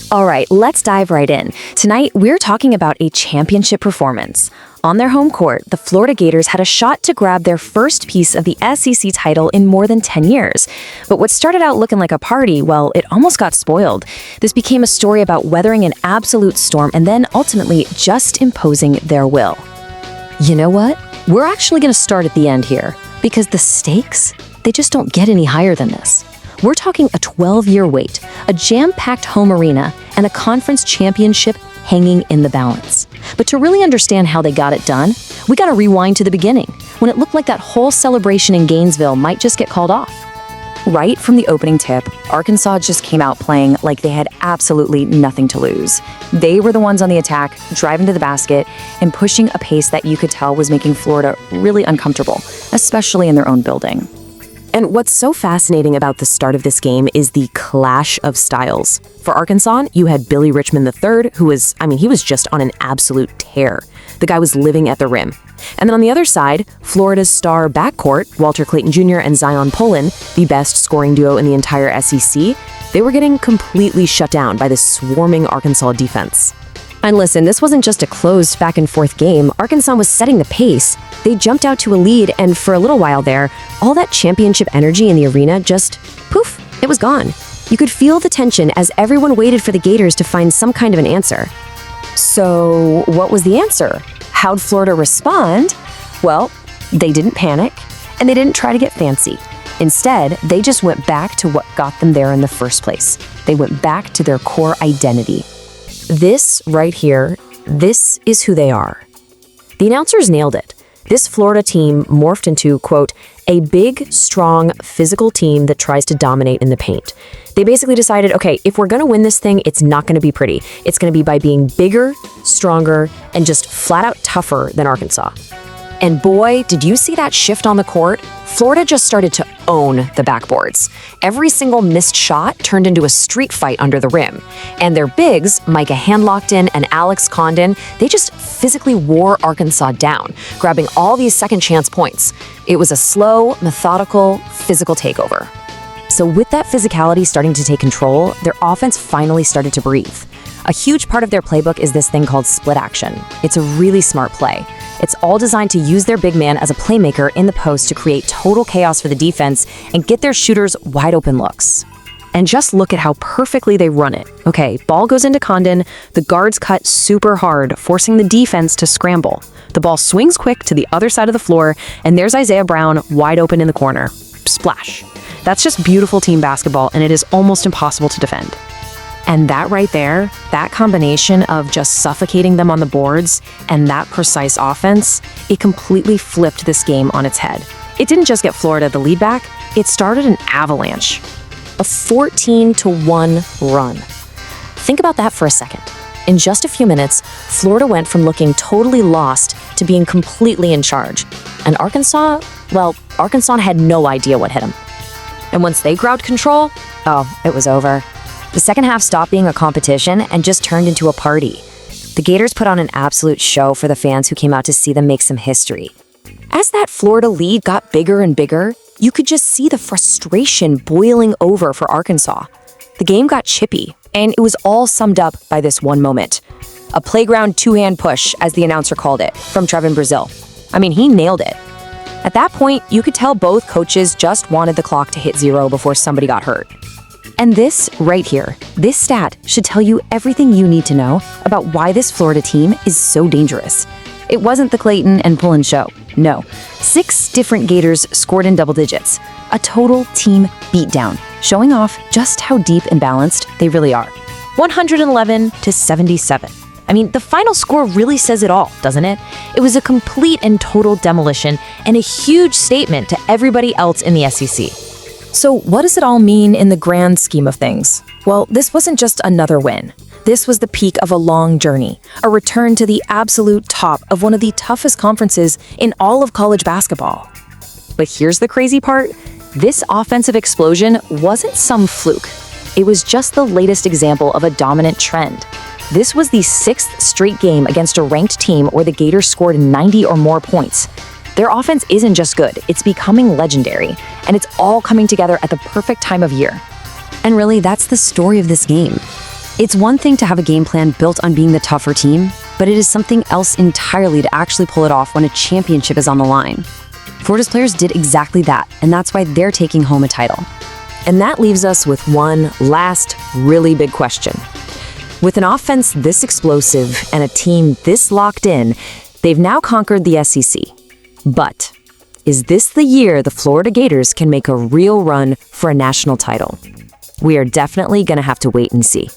All right, let's dive right in. Tonight, we're talking about a championship performance. On their home court, the Florida Gators had a shot to grab their first piece of the SEC title in more than 10 years. But what started out looking like a party, well, it almost got spoiled. This became a story about weathering an absolute storm and then ultimately just imposing their will. You know what? We're actually going to start at the end here, because the stakes, they just don't get any higher than this. We're talking a 12-year wait, a jam-packed home arena, and a conference championship hanging in the balance. But to really understand how they got it done, we gotta rewind to the beginning, when it looked like that whole celebration in Gainesville might just get called off. Right from the opening tip, Arkansas just came out playing like they had absolutely nothing to lose. They were the ones on the attack, driving to the basket, and pushing a pace that you could tell was making Florida really uncomfortable, especially in their own building. And what's so fascinating about the start of this game is the clash of styles. For Arkansas, you had Billy Richmond III, who was, he was just on an absolute tear. The guy was living at the rim. And then on the other side, Florida's star backcourt, Walter Clayton Jr. and Zion Pullen, the best scoring duo in the entire SEC, they were getting completely shut down by the swarming Arkansas defense. And listen, this wasn't just a closed back-and-forth game. Arkansas was setting the pace. They jumped out to a lead, and for a little while there, all that championship energy in the arena just, poof, it was gone. You could feel the tension as everyone waited for the Gators to find some kind of an answer. So, what was the answer? How'd Florida respond? Well, they didn't panic, and they didn't try to get fancy. Instead, they just went back to what got them there in the first place. They went back to their core identity. This right here, this is who they are. The announcers nailed it. This Florida team morphed into, quote, a big, strong, physical team that tries to dominate in the paint. They basically decided, okay, if we're going to win this thing, it's not going to be pretty. It's going to be by being bigger, stronger, and just flat out tougher than Arkansas. And boy, did you see that shift on the court? Florida just started to own the backboards. Every single missed shot turned into a street fight under the rim. And their bigs, Micah Handlockton and Alex Condon, they just physically wore Arkansas down, grabbing all these second chance points. It was a slow, methodical, physical takeover. So with that physicality starting to take control, their offense finally started to breathe. A huge part of their playbook is this thing called split action. It's a really smart play. It's all designed to use their big man as a playmaker in the post to create total chaos for the defense and get their shooters wide open looks. And just look at how perfectly they run it. Okay, ball goes into Condon, the guards cut super hard, forcing the defense to scramble. The ball swings quick to the other side of the floor, and there's Isaiah Brown wide open in the corner. Splash. That's just beautiful team basketball, and it is almost impossible to defend. And that right there, that combination of just suffocating them on the boards and that precise offense, it completely flipped this game on its head. It didn't just get Florida the lead back, it started an avalanche. A 14-1 run. Think about that for a second. In just a few minutes, Florida went from looking totally lost to being completely in charge. And Arkansas had no idea what hit them. And once they grabbed control, it was over. The second half stopped being a competition and just turned into a party. The Gators put on an absolute show for the fans who came out to see them make some history. As that Florida lead got bigger and bigger, you could just see the frustration boiling over for Arkansas. The game got chippy, and it was all summed up by this one moment. A playground two-hand push, as the announcer called it, from Trevon Brazile. He nailed it. At that point, you could tell both coaches just wanted the clock to hit 0 before somebody got hurt. And this right here, this stat should tell you everything you need to know about why this Florida team is so dangerous. It wasn't the Clayton and Pullen show. No, 6 different Gators scored in double digits. A total team beatdown, showing off just how deep and balanced they really are. 111-77. The final score really says it all, doesn't it? It was a complete and total demolition and a huge statement to everybody else in the SEC. So what does it all mean in the grand scheme of things? Well, this wasn't just another win. This was the peak of a long journey, a return to the absolute top of one of the toughest conferences in all of college basketball. But here's the crazy part. This offensive explosion wasn't some fluke. It was just the latest example of a dominant trend. This was the 6th straight game against a ranked team where the Gators scored 90 or more points. Their offense isn't just good, it's becoming legendary, and it's all coming together at the perfect time of year. And really, that's the story of this game. It's one thing to have a game plan built on being the tougher team, but it is something else entirely to actually pull it off when a championship is on the line. Florida's players did exactly that, and that's why they're taking home a title. And that leaves us with one last really big question. With an offense this explosive and a team this locked in, they've now conquered the SEC. But is this the year the Florida Gators can make a real run for a national title? We are definitely going to have to wait and see.